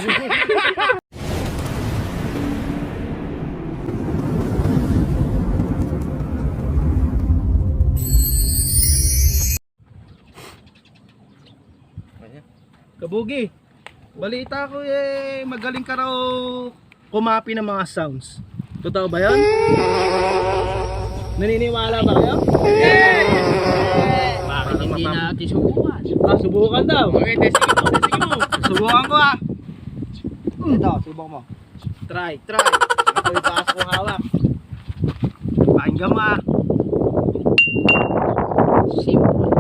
Kabugi, balita ko magaling ka raw kumapi ng mga sounds. Totoo ba yan? Naniniwala ba kayo? Bakit hindi natin subukan? Subukan daw. Okay, testing mo. Subukan ko Ito, subukan mo. Try. Ako yung taas kong hawak. Pakinggan mo Simple.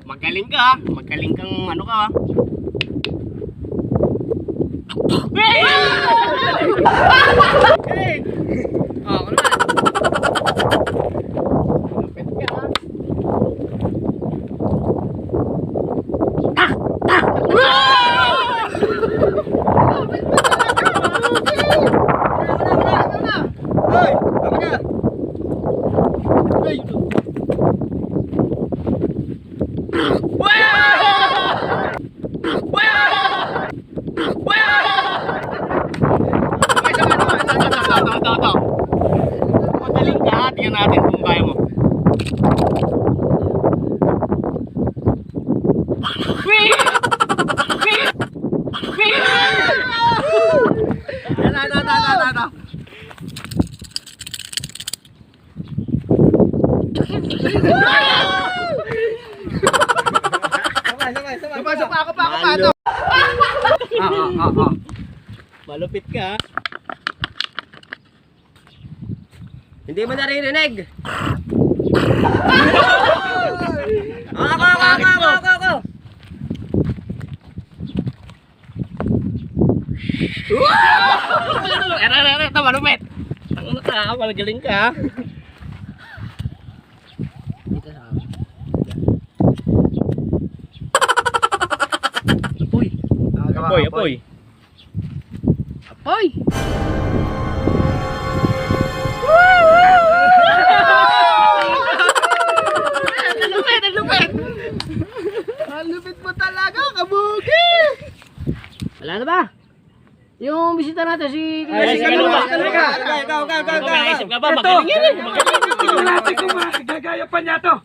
Magaling ka, magaling kang ano ka. Ano na? Lupit ka. Magaling ka, tingnan natin kung kaya mo. Malupit ka. Hindi mo naririnig. Ako. Ito, malupit. Ano ka, malagaling ka. Apoy. Ang lupit mo talaga, Kabugi! Wala na ba? Yung bisita natin si Kaluba. Ikaw. Maisip ka ba? Magaling yan eh. Tingnan natin kung magagaya pa niya to.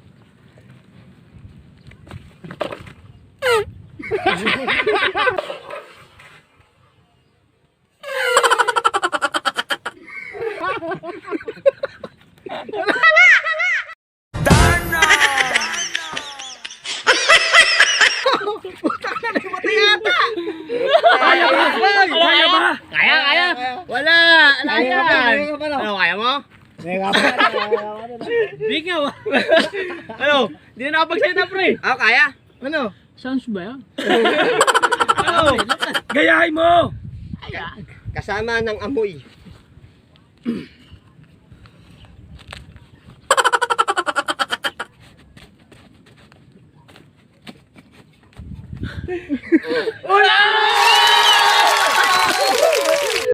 Kaya ba? Kaya. Wala. Ano, kaya mo? Bigaw. Ano? Hindi na nakapag-set up pre. Ako kaya. Ano? Sounds ba yan? Ano? Gayahin mo! Kasama ng amoy.